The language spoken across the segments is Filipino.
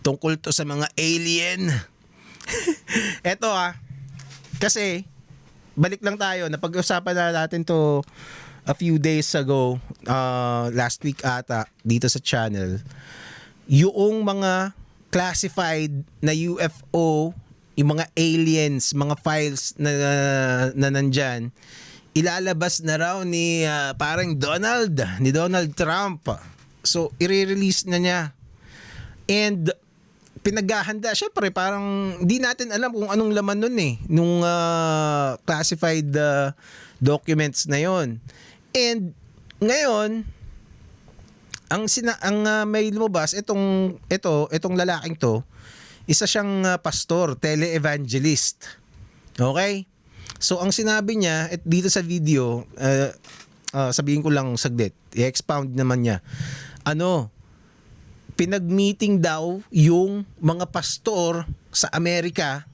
tungkol to sa mga alien. Eto kasi balik lang tayo, napag-usapan na natin to a few days ago, last week ata, dito sa channel. Yung mga classified na UFO, yung mga aliens, mga files na nandyan, ilalabas na raw ni parang ni Donald Trump. So, i-release na niya. And pinaghahanda, syempre parang di natin alam kung anong laman nun nung classified documents na yon. And ngayon, ang may lumabas itong lalaking to, isa siyang pastor, tele-evangelist. Okay? So ang sinabi niya dito sa video, sabihin ko lang saglit, i-expound naman niya. Pinag-meeting daw yung mga pastor sa Amerika,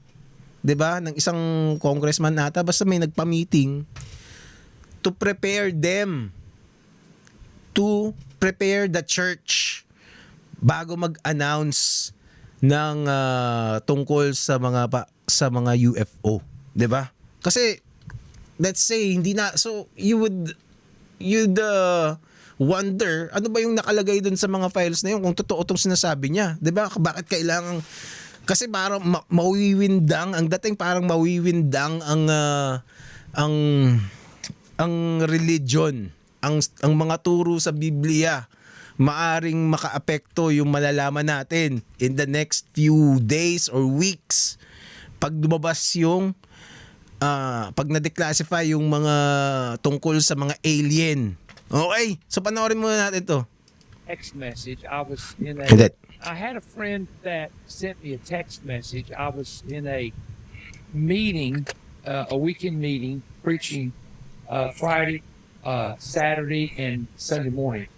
'di ba? Ng isang congressman ata, basta may nagpa-meeting to prepare them, to prepare the church bago mag-announce ng tungkol sa mga UFO, 'di ba? Kasi let's say you'd wonder ano ba yung nakalagay dun sa mga files na yun kung totoo itong sinasabi niya, 'di ba? Bakit kailangan, kasi parang mawiwindang ang dating, parang mawiwindang ang religion, ang mga turo sa Biblia, maaring makaapekto yung malalaman natin in the next few days or weeks pag lumabas yung pag na-declassify yung mga tungkol sa mga alien. Okay, so panoorin muna natin to. Text message. I had a friend that sent me a text message. I was in a meeting, a weekend meeting, preaching Friday, Saturday, and Sunday morning.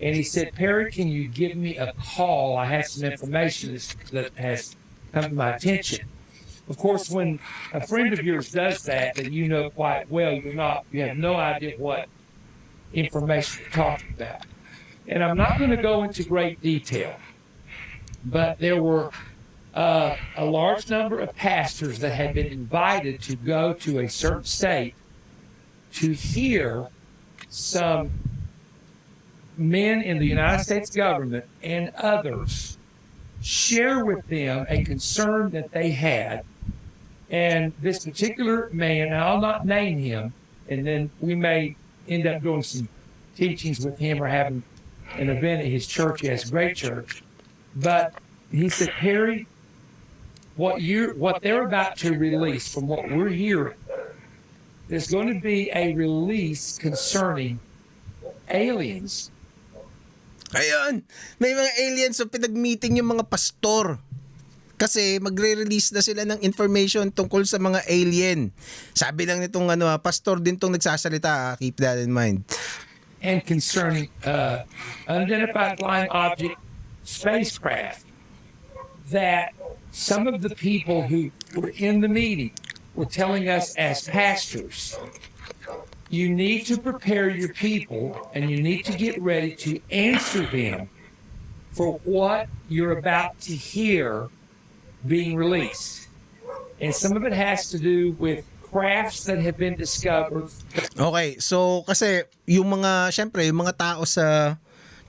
And he said, Perry, can you give me a call? I have some information that has come to my attention. Of course, when a friend of yours does that you know quite well, you have no idea what information you're talking about. And I'm not going to go into great detail, but there were a large number of pastors that had been invited to go to a certain state to hear some men in the United States government and others share with them a concern that they had. And this particular man, and I'll not name him, and then we may end up doing some teachings with him or having an event at his church. He has a great church. But he said, Perry, what they're about to release, from what we're hearing, there's going to be a release concerning aliens. Ayun, may mga aliens, so pinag-meeting yung mga pastor. Kasi magre-release na sila ng information tungkol sa mga alien. Sabi lang nitong pastor din tong nagsasalita, keep that in mind. And concerning unidentified flying object spacecraft, that some of the people who were in the meeting were telling us as pastors, you need to prepare your people and you need to get ready to answer them for what you're about to hear being released. And some of it has to do with crafts that have been discovered. Okay, so kasi yung mga tao sa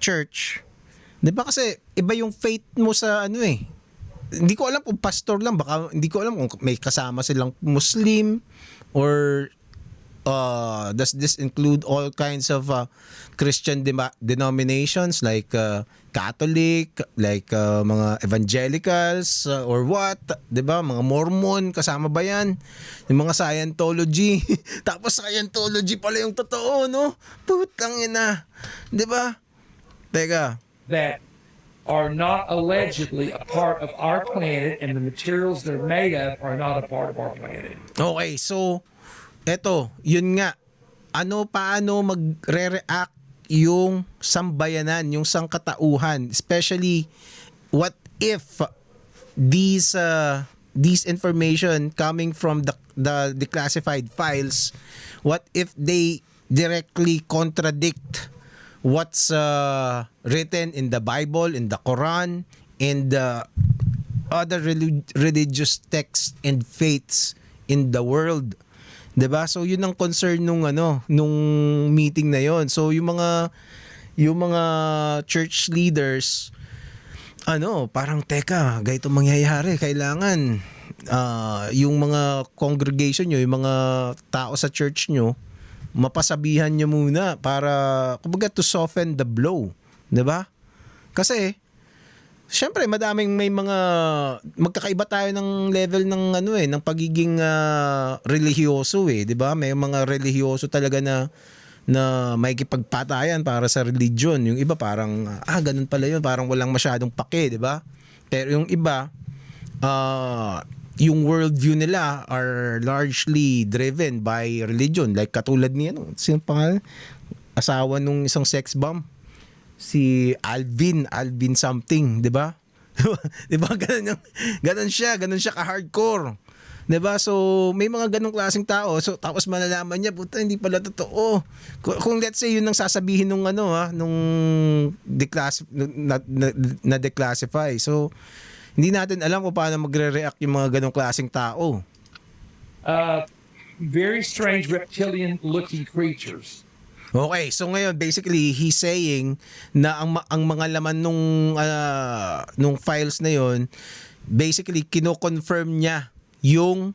church, 'di ba, kasi iba yung faith mo sa hindi ko alam kung pastor lang, baka hindi ko alam kung may kasama silang Muslim, or does this include all kinds of Christian denominations like Catholic, like mga evangelicals, or what, 'di ba? Mga Mormon, kasama ba 'yan? Yung mga Scientology. Tapos Scientology pala yung totoo, no? Putang ina. 'Di ba? Teka. That are not allegedly a part of our planet, and the materials they're made of are not a part of our planet. Okay, so eto, yun nga. Paano magre-react yung sambayanan, yung sangkatauhan, especially what if these information coming from the declassified files, what if they directly contradict what's written in the Bible, in the Quran, and other religious texts and faiths in the world. 'Di ba? So yun ang concern nung meeting na yon. So yung mga church leaders parang teka, ganito mangyayari, kailangan yung mga congregation nyo, yung mga tao sa church nyo, mapasabihan nyo muna para kumbaga to soften the blow, 'di ba? Kasi syempre may mga magkakaiba tayo ng level ng ng pagiging religyoso 'di ba? May mga religyoso talaga na may kipagpatayan para sa religion. Yung iba parang ganun pala yun, parang walang masyadong pake, 'di ba? Pero yung iba yung worldview nila are largely driven by religion, like katulad ni sino pangalan? Asawa nung isang sex bomb, si Alvin something, 'di ba? 'Di ba ganun siya ka-hardcore. 'Di ba? So may mga ganung klaseng tao. So tapos malalaman niya, puta, hindi pala totoo. Kung let's say yun ang sasabihin nung na declassify. So hindi natin alam kung paano magre-react yung mga ganung klaseng tao. Very strange reptilian-looking creatures. Okay, so ngayon basically he's saying na ang mga laman nung files na yon, basically kino-confirm niya yung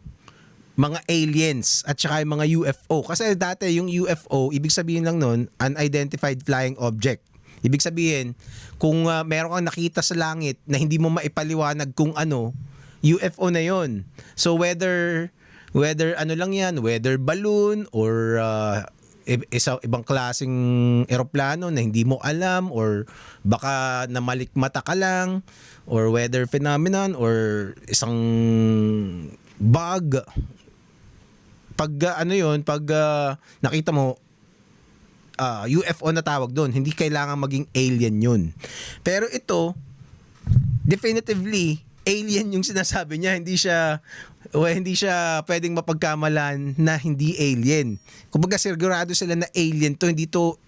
mga aliens at saka yung mga UFO. Kasi dati yung UFO, ibig sabihin lang nun, unidentified flying object. Ibig sabihin, kung meron kang nakita sa langit na hindi mo maipaliwanag kung ano, UFO na yon. So whether lang yan, whether balloon or ibang klaseng eroplano na hindi mo alam, or baka namalikmata ka lang, or weather phenomenon, or isang bug. Pag nakita mo UFO na tawag doon, hindi kailangan maging alien yun. Pero ito definitively alien yung sinasabi niya, hindi siya pwedeng mapagkamalan na hindi alien. Kumbaga sigurado sila na alien to, hindi to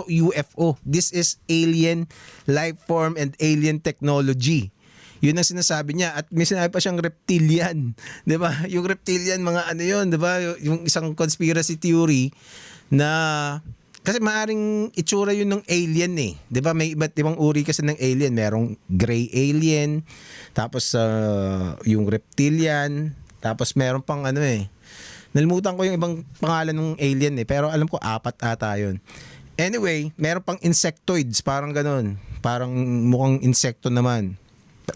UFO. This is alien life form and alien technology. Yun ang sinasabi niya, at may sinabi pa siyang reptilian, 'di ba? Yung reptilian, mga yun, 'di ba? Yung isang conspiracy theory na kasi maaring itsura yun ng alien 'di ba? May iba't ibang uri kasi ng alien. Merong gray alien, tapos yung reptilian, tapos meron pang nalimutan ko yung ibang pangalan ng alien pero alam ko 4 ata yun. Anyway, meron pang insectoids, parang ganun. Parang mukhang insekto naman.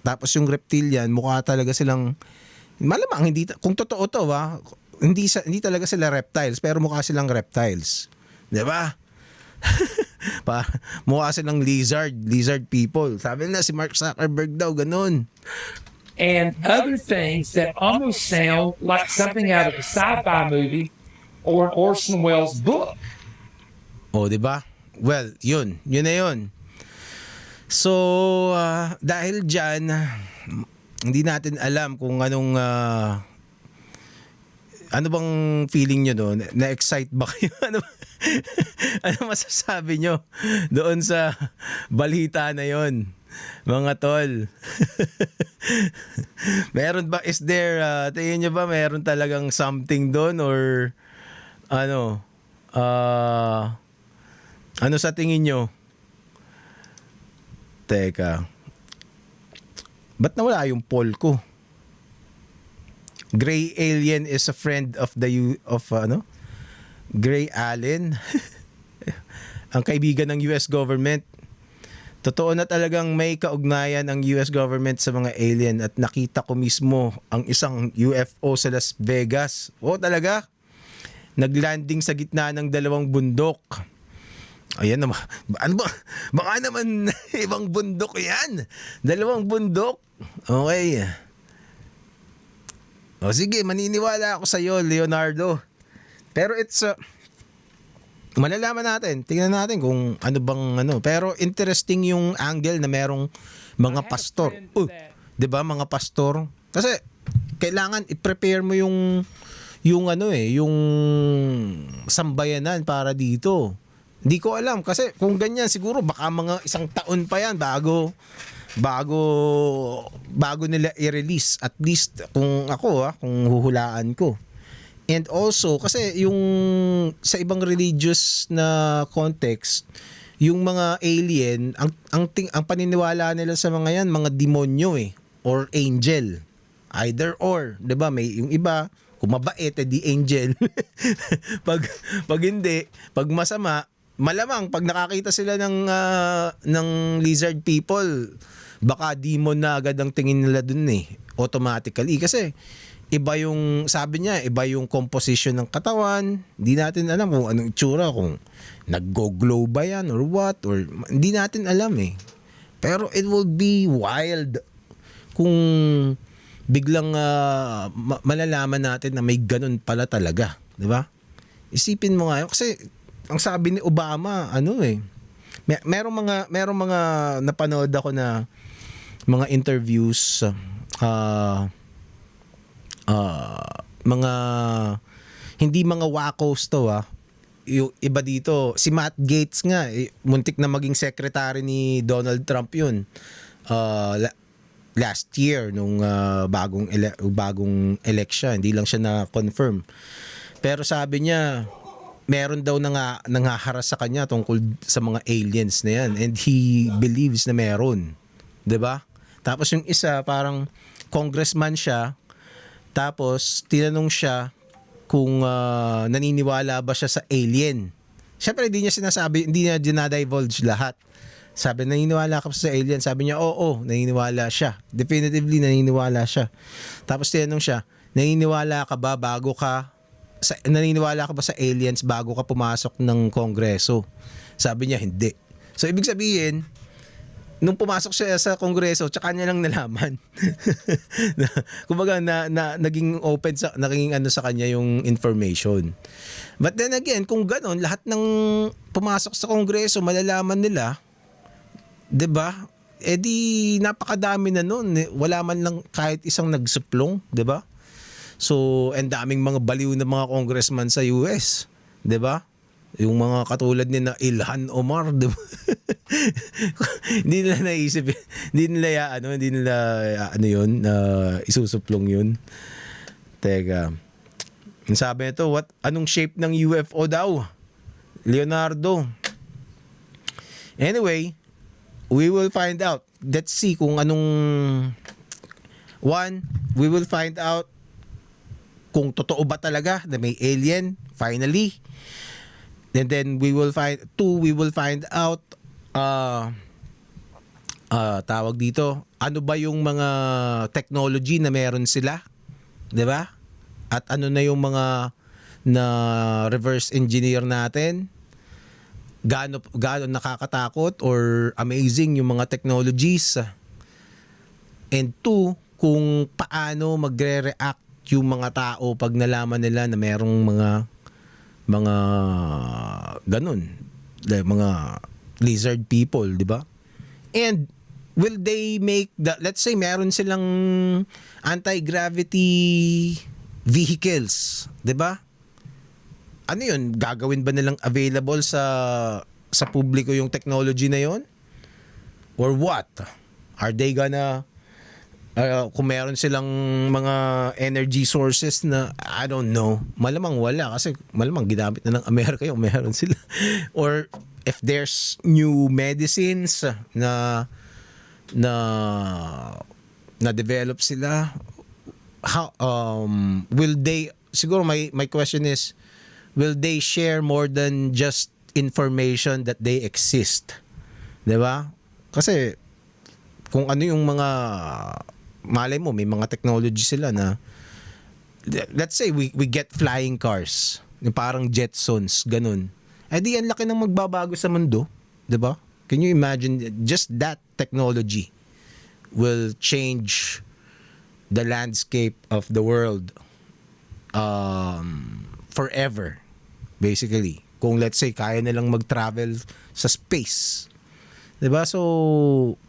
Tapos yung reptilian, mukha talaga silang, malamang kung totoo to hindi talaga sila reptiles, pero mukha silang reptiles. 'Di ba? Mukha silang lizard people. Sabi nila si Mark Zuckerberg daw ganun. And other things that almost sound like something out of a sci-fi movie or an Orson Welles book. Oh, 'di ba? Well, yun na yun. So, dahil dyan, hindi natin alam kung anong ano bang feeling nyo doon? Na-excite ba kayo? Ano masasabi nyo doon sa balita na yon, mga tol? Meron ba, tingin nyo ba meron talagang something doon, or ano sa tingin nyo? Teka, ba't nawala yung poll ko? Gray alien is a friend of Gray Allen. Ang kaibigan ng US government. Totoo na talagang may kaugnayan ang US government sa mga alien, at nakita ko mismo ang isang UFO sa Las Vegas. Oo, talaga. Naglanding sa gitna ng 2 bundok. Ayan naman. Ano ba? Baka naman ibang bundok yan. 2 bundok. Okay. O sige, maniniwala ako sa iyo, Leonardo. Pero it's malalaman natin. Tingnan natin kung ano bang Pero interesting yung angle na merong mga pastor. 'Di ba, mga pastor? Kasi kailangan i-prepare mo yung yung sambayanan para dito. Hindi ko alam kasi kung ganyan siguro baka mga 1 taon pa yan bago bago nila i-release, at least kung ako kung huhulaan ko. And also kasi yung sa ibang religious na context, yung mga alien, ang paniniwala nila sa mga yan, mga demonyo or angel. Either or, 'di ba? May yung iba kung mabait di angel. pag hindi, pag masama, malamang pag nakakita sila ng lizard people, baka demon na agad ang tingin nila dun automatically. Kasi iba yung, sabi niya, iba yung composition ng katawan. Hindi natin alam kung anong itsura, kung nag-go-glow ba yan or what, or hindi natin alam Pero it will be wild kung biglang malalaman natin na may ganun pala talaga, 'di ba? Isipin mo nga yun, kasi ang sabi ni Obama, merong mga napanood ako na mga interviews, mga hindi mga wakos to yung iba dito, si Matt Gaetz nga, muntik na maging secretary ni Donald Trump yun. Last year nung bagong election, hindi lang siya na-confirm. Pero sabi niya, meron daw nangaharas sa kanya tungkol sa mga aliens na yan, and he believes na meron. 'Di ba? Tapos yung isa, parang congressman siya, tapos tinanong siya kung naniniwala ba siya sa alien. Siyempre hindi niya dinadivulge lahat. Sabi, naniniwala ka ba sa alien? Sabi niya, oo, naniniwala siya. Definitively, naniniwala siya. Tapos tinanong siya, naniniwala ka ba sa aliens bago ka pumasok ng kongreso? Sabi niya, hindi. So, ibig sabihin, nung pumasok siya sa kongreso, tsaka niya lang nalaman. Kumbaga, naging open naging sa kanya yung information. But then again, kung ganon, lahat ng pumasok sa kongreso, malalaman nila, 'di ba? Di napakadami na noon. Wala man lang kahit isang nagsuplong, 'di ba? So, and daming mga baliw na mga congressman sa US, 'di ba? Yung mga katulad ni na Ilhan Omar, 'di ba? Hindi nila naisip, hindi nila yun, isusuplong yun. Teka. Ang sabi nito, anong shape ng UFO daw? Leonardo. Anyway, we will find out. Let's see kung we will find out kung totoo ba talaga na may alien, finally. And then we will find out tawag dito, ano ba yung mga technology na meron sila, 'di ba? At ano na yung mga na reverse engineer natin? Gaano nakakatakot or amazing yung mga technologies. And 2, kung paano magre-react yung mga tao pag nalaman nila na merong mga ganun, mga lizard people, di ba? And will they make let's say meron silang anti-gravity vehicles, di ba? Ano yun? Gagawin ba nilang available sa publiko yung technology na yun? Or what? Are they gonna kung meron silang mga energy sources na I don't know, malamang wala kasi malamang ginamit na ng Amerika yung meron sila. Or if there's new medicines na develop sila, how will they, siguro my question is, will they share more than just information that they exist? 'Di ba? Kasi kung ano yung mga, malay mo may mga technology sila na, let's say we get flying cars, yung parang Jetsons, ganun. Di ang laki ng magbabago sa mundo, 'di ba? Can you imagine just that technology will change the landscape of the world forever. Basically, kung let's say kaya nilang mag-travel sa space, 'di ba? So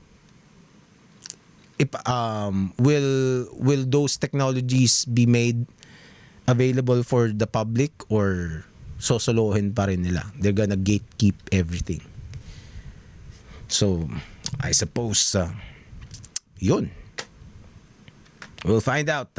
if will those technologies be made available for the public or sosolohin pa rin nila? They're gonna gatekeep everything. So I suppose Yun. We'll find out.